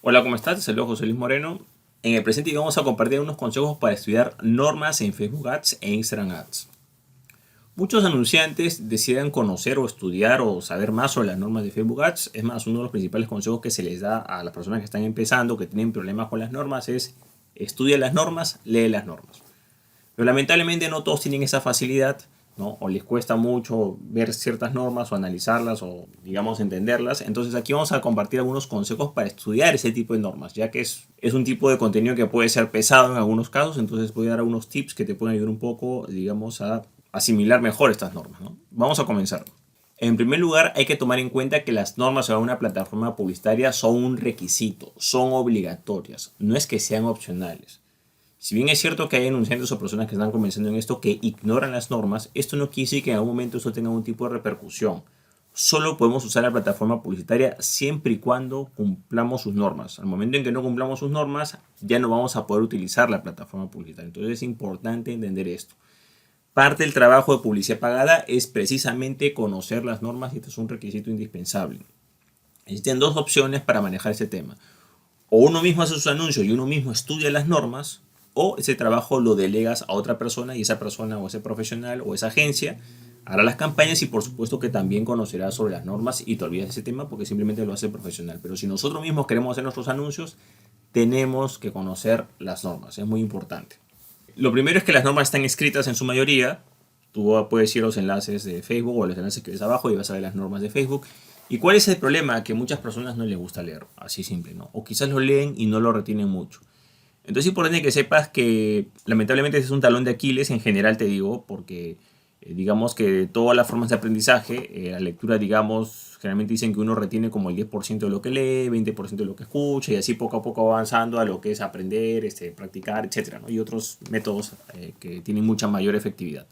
Hola, ¿cómo estás? Saludos, José Luis Moreno. En el presente vamos a compartir unos consejos para estudiar normas en Facebook Ads e Instagram Ads. Muchos anunciantes deciden conocer o estudiar o saber más sobre las normas de Facebook Ads. Es más, uno de los principales consejos que se les da a las personas que están empezando, que tienen problemas con las normas, es estudia las normas, lee las normas. Pero lamentablemente no todos tienen esa facilidad, ¿no? O les cuesta mucho ver ciertas normas o analizarlas o, digamos, entenderlas. Entonces aquí vamos a compartir algunos consejos para estudiar ese tipo de normas, ya que es un tipo de contenido que puede ser pesado en algunos casos. Entonces voy a dar algunos tips que te pueden ayudar un poco, digamos, a asimilar mejor estas normas, ¿no? Vamos a comenzar. En primer lugar, hay que tomar en cuenta que las normas para una plataforma publicitaria son un requisito, son obligatorias, no es que sean opcionales. Si bien es cierto que hay anunciantes o personas que están comenzando en esto que ignoran las normas, esto no quiere decir que en algún momento eso tenga algún tipo de repercusión. Solo podemos usar la plataforma publicitaria siempre y cuando cumplamos sus normas. Al momento en que no cumplamos sus normas, ya no vamos a poder utilizar la plataforma publicitaria. Entonces es importante entender esto. Parte del trabajo de publicidad pagada es precisamente conocer las normas y esto es un requisito indispensable. Existen dos opciones para manejar este tema. O uno mismo hace sus anuncios y uno mismo estudia las normas, o ese trabajo lo delegas a otra persona y esa persona o ese profesional o esa agencia hará las campañas y por supuesto que también conocerá sobre las normas y te olvidas de ese tema porque simplemente lo hace el profesional. Pero si nosotros mismos queremos hacer nuestros anuncios, tenemos que conocer las normas, es muy importante. Lo primero es que las normas están escritas en su mayoría. Tú puedes ir a los enlaces de Facebook o los enlaces que ves abajo y vas a ver las normas de Facebook. ¿Y cuál es el problema? Que muchas personas no les gusta leer, así simple, ¿no? O quizás lo leen y no lo retienen mucho. Entonces es importante que sepas que lamentablemente ese es un talón de Aquiles en general, te digo, porque digamos que de todas las formas de aprendizaje, la lectura, digamos, generalmente dicen que uno retiene como el 10% de lo que lee, 20% de lo que escucha y así poco a poco va avanzando a lo que es aprender, practicar, etcétera, ¿no? Y otros métodos que tienen mucha mayor efectividad.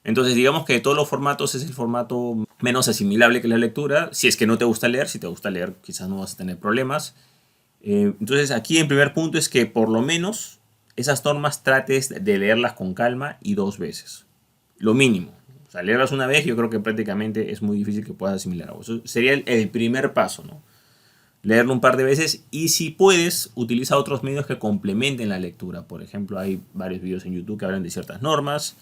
Entonces, digamos que de todos los formatos es el formato menos asimilable que la lectura. Si es que no te gusta leer, si te gusta leer, quizás no vas a tener problemas. Entonces, aquí en primer punto es que por lo menos esas normas trates de leerlas con calma y dos veces. Lo mínimo. O sea, leerlas una vez yo creo que prácticamente es muy difícil que puedas asimilar algo. Eso sería el primer paso, ¿no? Leerlo un par de veces y si puedes, utiliza otros medios que complementen la lectura. Por ejemplo, hay varios videos en YouTube que hablan de ciertas normas.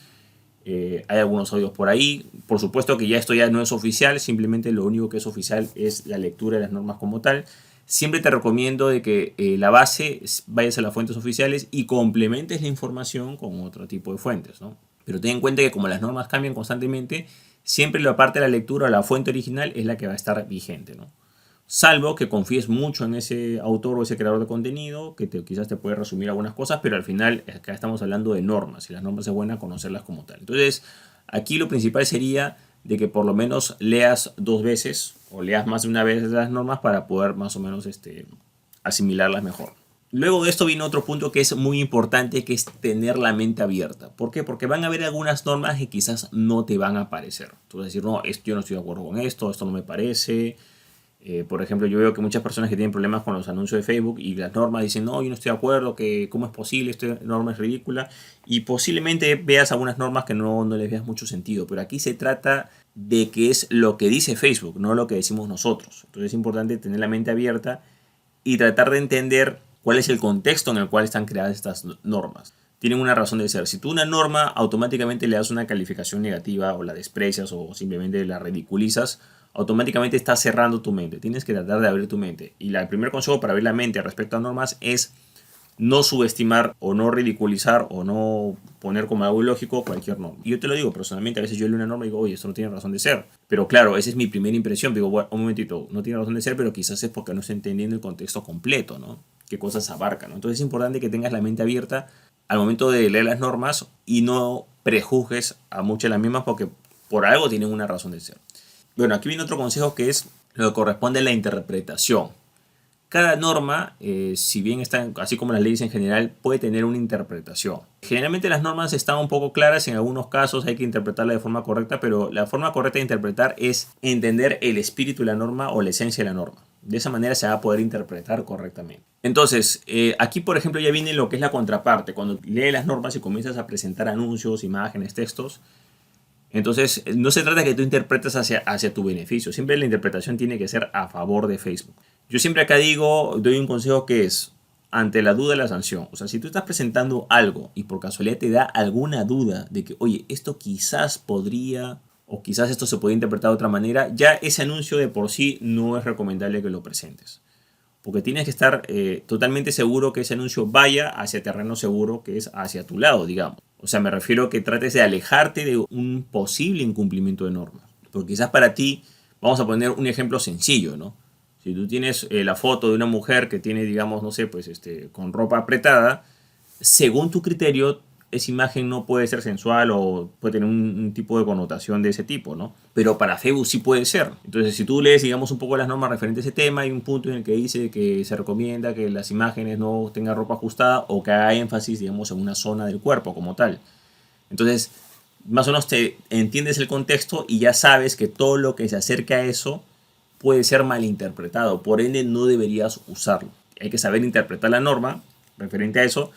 Hay algunos audios por ahí. Por supuesto que ya esto ya no es oficial, simplemente lo único que es oficial es la lectura de las normas como tal. Siempre te recomiendo de que la base vayas a las fuentes oficiales y complementes la información con otro tipo de fuentes, ¿no? Pero ten en cuenta que como las normas cambian constantemente, siempre la parte de la lectura o la fuente original es la que va a estar vigente, ¿no? Salvo que confíes mucho en ese autor o ese creador de contenido, que quizás te puede resumir algunas cosas, pero al final acá estamos hablando de normas y las normas es buena conocerlas como tal. Entonces, aquí lo principal sería de que por lo menos leas dos veces o leas más de una vez las normas para poder más o menos asimilarlas mejor. Luego de esto viene otro punto que es muy importante, que es tener la mente abierta. ¿Por qué? Porque van a haber algunas normas que quizás no te van a parecer. Tú vas a decir, no, yo no estoy de acuerdo con esto no me parece. Por ejemplo, yo veo que muchas personas que tienen problemas con los anuncios de Facebook y las normas dicen, no, yo no estoy de acuerdo, que cómo es posible, esta norma es ridícula. Y posiblemente veas algunas normas que no les veas mucho sentido. Pero aquí se trata de que es lo que dice Facebook, no lo que decimos nosotros. Entonces es importante tener la mente abierta y tratar de entender cuál es el contexto en el cual están creadas estas normas. Tienen una razón de ser. Si tú una norma automáticamente le das una calificación negativa o la desprecias o simplemente la ridiculizas, automáticamente estás cerrando tu mente. Tienes que tratar de abrir tu mente. Y el primer consejo para abrir la mente respecto a normas es no subestimar o no ridiculizar o no poner como algo ilógico cualquier norma. Y yo te lo digo personalmente, a veces yo leo una norma y digo, oye, esto no tiene razón de ser. Pero claro, esa es mi primera impresión. Digo, bueno, un momentito, no tiene razón de ser, pero quizás es porque no estoy entendiendo el contexto completo, ¿no? Qué cosas abarcan, ¿no? Entonces es importante que tengas la mente abierta al momento de leer las normas y no prejuzgues a muchas de las mismas porque por algo tienen una razón de ser. Bueno, aquí viene otro consejo que es lo que corresponde a la interpretación. Cada norma, si bien está, así como las leyes en general, puede tener una interpretación. Generalmente las normas están un poco claras, en algunos casos hay que interpretarla de forma correcta, pero la forma correcta de interpretar es entender el espíritu de la norma o la esencia de la norma. De esa manera se va a poder interpretar correctamente. Entonces, aquí por ejemplo ya viene lo que es la contraparte. Cuando lees las normas y comienzas a presentar anuncios, imágenes, textos, entonces, no se trata de que tú interpretes hacia tu beneficio. Siempre la interpretación tiene que ser a favor de Facebook. Yo siempre acá digo, doy un consejo que es, ante la duda la sanción. O sea, si tú estás presentando algo y por casualidad te da alguna duda de que, oye, esto quizás podría o quizás esto se puede interpretar de otra manera, ya ese anuncio de por sí no es recomendable que lo presentes. Porque tienes que estar totalmente seguro que ese anuncio vaya hacia terreno seguro, que es hacia tu lado, digamos. O sea, me refiero a que trates de alejarte de un posible incumplimiento de normas. Porque quizás para ti, vamos a poner un ejemplo sencillo, ¿no? Si tú tienes la foto de una mujer que tiene, digamos, no sé, pues con ropa apretada, según tu criterio, esa imagen no puede ser sensual o puede tener un tipo de connotación de ese tipo, ¿no? Pero para Facebook sí puede ser. Entonces, si tú lees, digamos, un poco las normas referentes a ese tema, hay un punto en el que dice que se recomienda que las imágenes no tengan ropa ajustada o que haga énfasis, digamos, en una zona del cuerpo como tal. Entonces, más o menos te entiendes el contexto y ya sabes que todo lo que se acerca a eso puede ser malinterpretado, por ende no deberías usarlo. Hay que saber interpretar la norma referente a eso.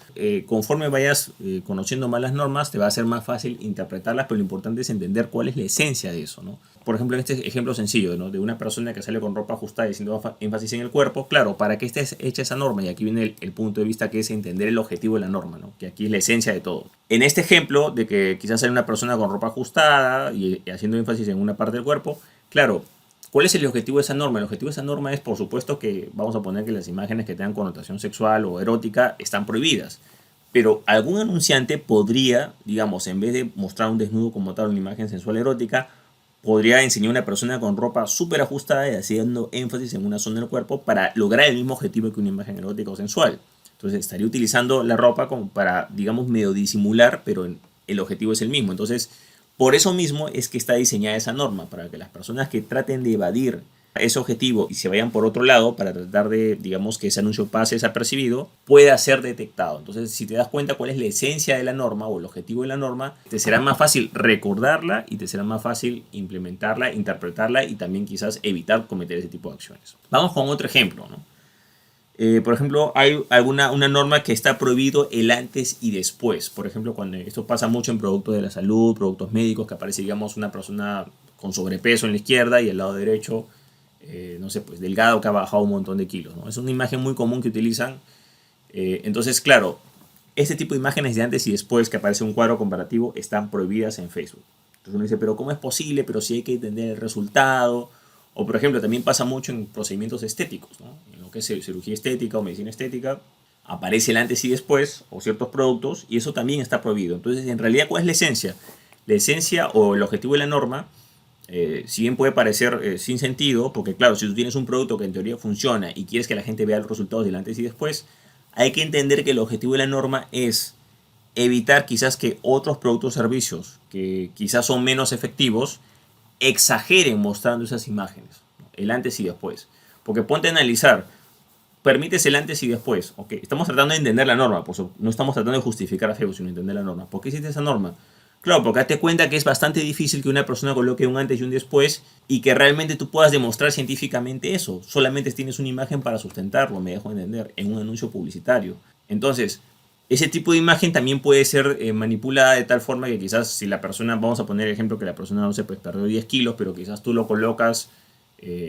Conforme vayas conociendo más las normas, te va a ser más fácil interpretarlas, pero lo importante es entender cuál es la esencia de eso, ¿no? Por ejemplo, en este ejemplo sencillo, ¿no? De una persona que sale con ropa ajustada y haciendo énfasis en el cuerpo, claro, ¿para qué está hecha esa norma? Y aquí viene el punto de vista que es entender el objetivo de la norma, ¿no? Que aquí es la esencia de todo. En este ejemplo de que quizás sale una persona con ropa ajustada y haciendo énfasis en una parte del cuerpo, claro, ¿cuál es el objetivo de esa norma? El objetivo de esa norma es, por supuesto, que vamos a poner que las imágenes que tengan connotación sexual o erótica están prohibidas. Pero algún anunciante podría, digamos, en vez de mostrar un desnudo como tal, una imagen sensual erótica, podría enseñar a una persona con ropa súper ajustada y haciendo énfasis en una zona del cuerpo para lograr el mismo objetivo que una imagen erótica o sensual. Entonces estaría utilizando la ropa como para, digamos, medio disimular, pero el objetivo es el mismo. Entonces, por eso mismo es que está diseñada esa norma, para que las personas que traten de evadir ese objetivo y se vayan por otro lado para tratar de, digamos, que ese anuncio pase desapercibido, pueda ser detectado. Entonces, si te das cuenta cuál es la esencia de la norma o el objetivo de la norma, te será más fácil recordarla y te será más fácil implementarla, interpretarla y también quizás evitar cometer ese tipo de acciones. Vamos con otro ejemplo, ¿no? Por ejemplo, hay una norma que está prohibido el antes y después. Por ejemplo, cuando esto pasa mucho en productos de la salud, productos médicos, que aparece, digamos, una persona con sobrepeso en la izquierda y el lado derecho, no sé, pues delgado que ha bajado un montón de kilos, ¿no? Es una imagen muy común que utilizan. Entonces, claro, este tipo de imágenes de antes y después que aparece un cuadro comparativo están prohibidas en Facebook. Entonces uno dice, pero ¿cómo es posible? Pero sí hay que entender el resultado. O, por ejemplo, también pasa mucho en procedimientos estéticos, ¿no? En lo que es cirugía estética o medicina estética, aparece el antes y después o ciertos productos y eso también está prohibido. Entonces, en realidad, ¿cuál es la esencia? La esencia o el objetivo de la norma, si bien puede parecer sin sentido, porque claro, si tú tienes un producto que en teoría funciona y quieres que la gente vea los resultados del antes y después, hay que entender que el objetivo de la norma es evitar quizás que otros productos o servicios que quizás son menos efectivos exageren mostrando esas imágenes, ¿no? El antes y después. Porque ponte a analizar, permites el antes y después. Okay, estamos tratando de entender la norma, por no estamos tratando de justificar a Facebook, sino entender la norma. ¿Por qué existe esa norma? Claro, porque date cuenta que es bastante difícil que una persona coloque un antes y un después y que realmente tú puedas demostrar científicamente eso. Solamente tienes una imagen para sustentarlo, me dejo entender, en un anuncio publicitario. Entonces, ese tipo de imagen también puede ser manipulada de tal forma que quizás si la persona, vamos a poner el ejemplo que la persona no sé, pues perdió 10 kilos, pero quizás tú lo colocas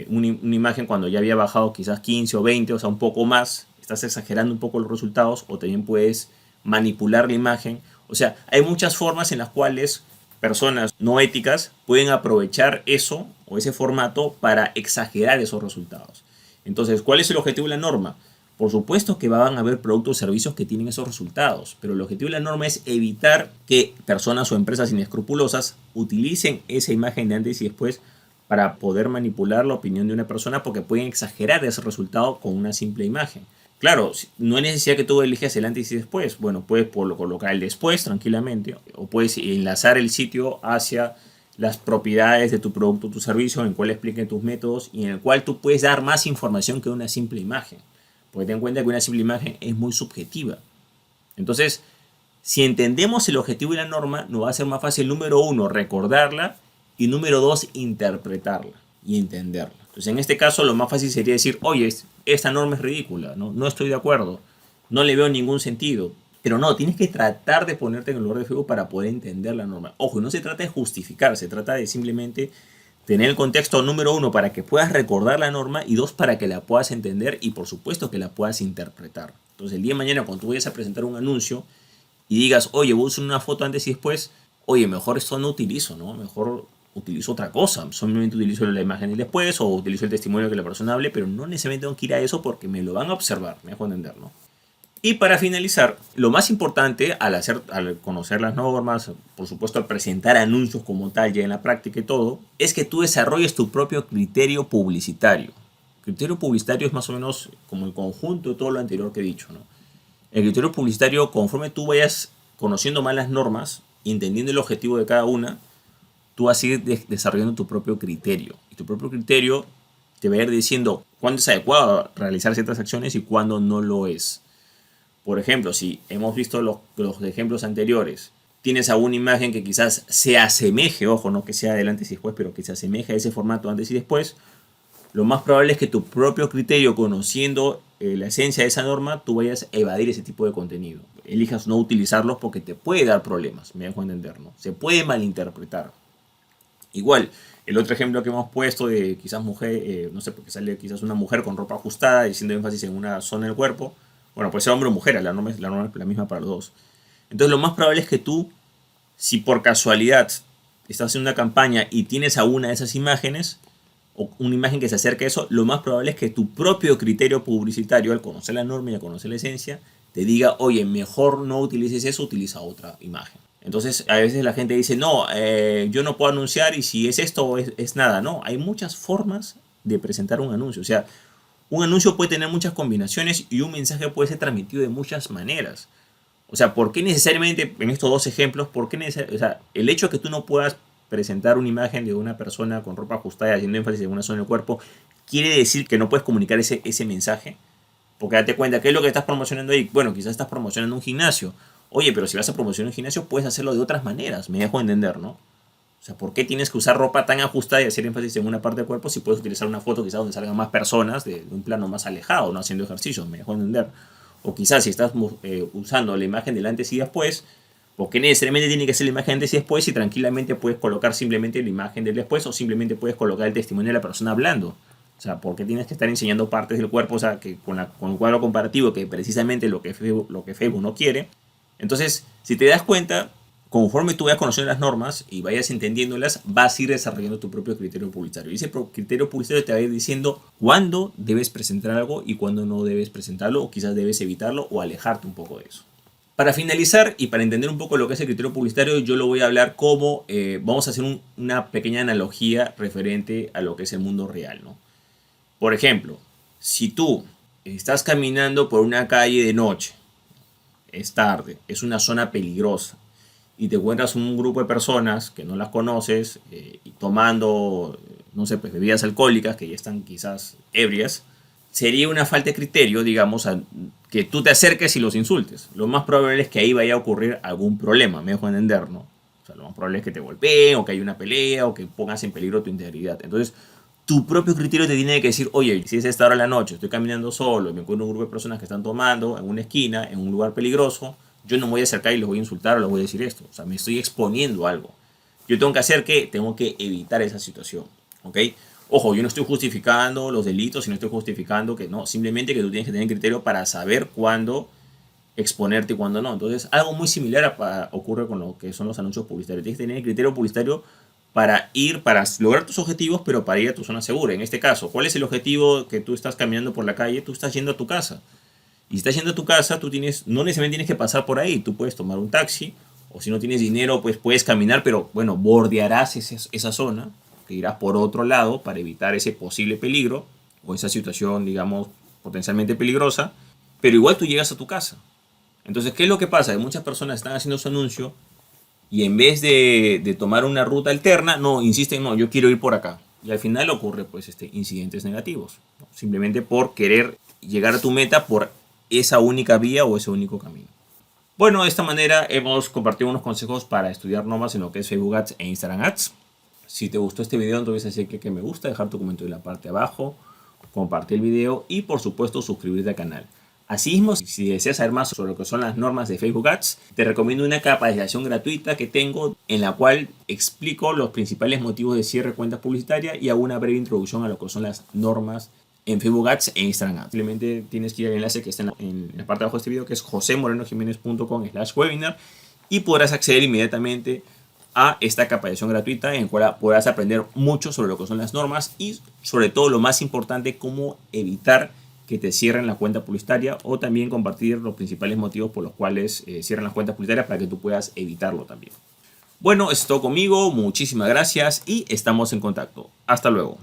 una imagen cuando ya había bajado quizás 15 o 20, o sea, un poco más, estás exagerando un poco los resultados o también puedes manipular la imagen. O sea, hay muchas formas en las cuales personas no éticas pueden aprovechar eso o ese formato para exagerar esos resultados. Entonces, ¿cuál es el objetivo de la norma? Por supuesto que van a haber productos o servicios que tienen esos resultados, pero el objetivo de la norma es evitar que personas o empresas inescrupulosas utilicen esa imagen de antes y después para poder manipular la opinión de una persona porque pueden exagerar ese resultado con una simple imagen. Claro, no hay necesidad que tú elijas el antes y después. Bueno, puedes colocar el después tranquilamente o puedes enlazar el sitio hacia las propiedades de tu producto o tu servicio en el cual expliquen tus métodos y en el cual tú puedes dar más información que una simple imagen. Porque ten en cuenta que una simple imagen es muy subjetiva. Entonces, si entendemos el objetivo y la norma, nos va a ser más fácil, número uno, recordarla y número dos, interpretarla y entenderla. Entonces, en este caso, lo más fácil sería decir, oye, esta norma es ridícula, no estoy de acuerdo, no le veo ningún sentido. Pero no, tienes que tratar de ponerte en el lugar de Facebook para poder entender la norma. Ojo, no se trata de justificar, se trata de simplemente Tener el contexto número uno para que puedas recordar la norma y dos para que la puedas entender y por supuesto que la puedas interpretar. Entonces el día de mañana cuando tú vayas a presentar un anuncio y digas, oye, voy a usar una foto antes y después, oye, mejor esto no utilizo, ¿no? Mejor utilizo otra cosa. Solamente utilizo la imagen y después o utilizo el testimonio que la persona hable, pero no necesariamente tengo que ir a eso porque me lo van a observar, me dejo entender, ¿no? Y para finalizar, lo más importante al conocer las normas, por supuesto al presentar anuncios como tal ya en la práctica y todo, es que tú desarrolles tu propio criterio publicitario. El criterio publicitario es más o menos como el conjunto de todo lo anterior que he dicho, ¿no? El criterio publicitario, conforme tú vayas conociendo más las normas, entendiendo el objetivo de cada una, tú vas a ir desarrollando tu propio criterio. Y tu propio criterio te va a ir diciendo cuándo es adecuado realizar ciertas acciones y cuándo no lo es. Por ejemplo, si hemos visto los ejemplos anteriores, tienes alguna imagen que quizás se asemeje, ojo, no que sea adelante y después, pero que se asemeje a ese formato antes y después, lo más probable es que tu propio criterio, conociendo la esencia de esa norma, tú vayas a evadir ese tipo de contenido. Elijas no utilizarlos porque te puede dar problemas, me dejo entender, ¿no? Se puede malinterpretar. Igual, el otro ejemplo que hemos puesto de quizás mujer, no sé, porque sale quizás una mujer con ropa ajustada diciendo énfasis en una zona del cuerpo. Bueno, puede ser hombre o mujer, la norma es la misma para los dos. Entonces lo más probable es que tú, si por casualidad estás haciendo una campaña y tienes alguna de esas imágenes, o una imagen que se acerque a eso, lo más probable es que tu propio criterio publicitario, al conocer la norma y al conocer la esencia, te diga, oye, mejor no utilices eso, utiliza otra imagen. Entonces, a veces la gente dice, no, yo no puedo anunciar y si es esto es nada. No, hay muchas formas de presentar un anuncio. O sea, un anuncio puede tener muchas combinaciones y un mensaje puede ser transmitido de muchas maneras. O sea, ¿por qué necesariamente, en estos dos ejemplos, o sea, el hecho de que tú no puedas presentar una imagen de una persona con ropa ajustada haciendo énfasis en una zona del cuerpo, quiere decir que no puedes comunicar ese mensaje? Porque date cuenta, ¿qué es lo que estás promocionando ahí? Bueno, quizás estás promocionando un gimnasio. Oye, pero si vas a promocionar un gimnasio, puedes hacerlo de otras maneras. Me dejo entender, ¿no? O sea, ¿por qué tienes que usar ropa tan ajustada y hacer énfasis en una parte del cuerpo si puedes utilizar una foto quizás donde salgan más personas de un plano más alejado, no haciendo ejercicios? Me dejo entender. O quizás si estás usando la imagen del antes y después, ¿por qué necesariamente tiene que ser la imagen antes y después si tranquilamente puedes colocar simplemente la imagen del después o simplemente puedes colocar el testimonio de la persona hablando? O sea, ¿por qué tienes que estar enseñando partes del cuerpo? O sea, que con el cuadro comparativo, que precisamente lo que Facebook no quiere. Entonces, si te das cuenta, conforme tú vayas conociendo las normas y vayas entendiéndolas, vas a ir desarrollando tu propio criterio publicitario. Y ese criterio publicitario te va a ir diciendo cuándo debes presentar algo y cuándo no debes presentarlo, o quizás debes evitarlo o alejarte un poco de eso. Para finalizar y para entender un poco lo que es el criterio publicitario, yo lo voy a hablar como, vamos a hacer una pequeña analogía referente a lo que es el mundo real, ¿no? Por ejemplo, si tú estás caminando por una calle de noche, es tarde, es una zona peligrosa, y te encuentras un grupo de personas que no las conoces y tomando, no sé, pues bebidas alcohólicas que ya están quizás ebrias, sería una falta de criterio, digamos, que tú te acerques y los insultes. Lo más probable es que ahí vaya a ocurrir algún problema, me dejo entender, ¿no? O sea, lo más probable es que te golpeen o que haya una pelea o que pongas en peligro tu integridad. Entonces, tu propio criterio te tiene que decir, oye, si es esta hora de la noche, estoy caminando solo y me encuentro un grupo de personas que están tomando en una esquina, en un lugar peligroso, yo no me voy a acercar y les voy a insultar o les voy a decir esto. O sea, me estoy exponiendo a algo. Yo tengo que hacer que tengo que evitar esa situación. ¿Ok? Ojo, yo no estoy justificando los delitos y no estoy justificando que no. Simplemente que tú tienes que tener criterio para saber cuándo exponerte y cuándo no. Entonces, algo muy similar ocurre con lo que son los anuncios publicitarios. Tienes que tener criterio publicitario para lograr tus objetivos, pero para ir a tu zona segura. En este caso, ¿cuál es el objetivo que tú estás caminando por la calle? Tú estás yendo a tu casa. Y si estás yendo a tu casa, no necesariamente tienes que pasar por ahí. Tú puedes tomar un taxi, o si no tienes dinero, pues puedes caminar, pero bueno, bordearás esa zona, que irás por otro lado para evitar ese posible peligro, o esa situación, digamos, potencialmente peligrosa, pero igual tú llegas a tu casa. Entonces, ¿qué es lo que pasa? Que muchas personas están haciendo su anuncio y en vez de tomar una ruta alterna, no, insisten, no, yo quiero ir por acá. Y al final ocurre, pues, incidentes negativos, ¿no? Simplemente por querer llegar a tu meta por esa única vía o ese único camino. Bueno, de esta manera hemos compartido unos consejos para estudiar normas en lo que es Facebook Ads e Instagram Ads. Si te gustó este video, entonces decir que me gusta, dejar tu comentario en la parte de abajo, compartir el video y por supuesto suscribirte al canal. Asimismo, si deseas saber más sobre lo que son las normas de Facebook Ads, te recomiendo una capacitación gratuita que tengo en la cual explico los principales motivos de cierre de cuentas publicitarias y hago una breve introducción a lo que son las normas en Facebook Ads e Instagram Ads. Simplemente tienes que ir al enlace que está en la parte de abajo de este video, que es josemorenojimenez.com/webinar, y podrás acceder inmediatamente a esta capacitación gratuita en la cual podrás aprender mucho sobre lo que son las normas y sobre todo lo más importante, cómo evitar que te cierren la cuenta publicitaria, o también compartir los principales motivos por los cuales cierran las cuentas publicitarias para que tú puedas evitarlo también. Bueno, eso es todo conmigo, muchísimas gracias y estamos en contacto. Hasta luego.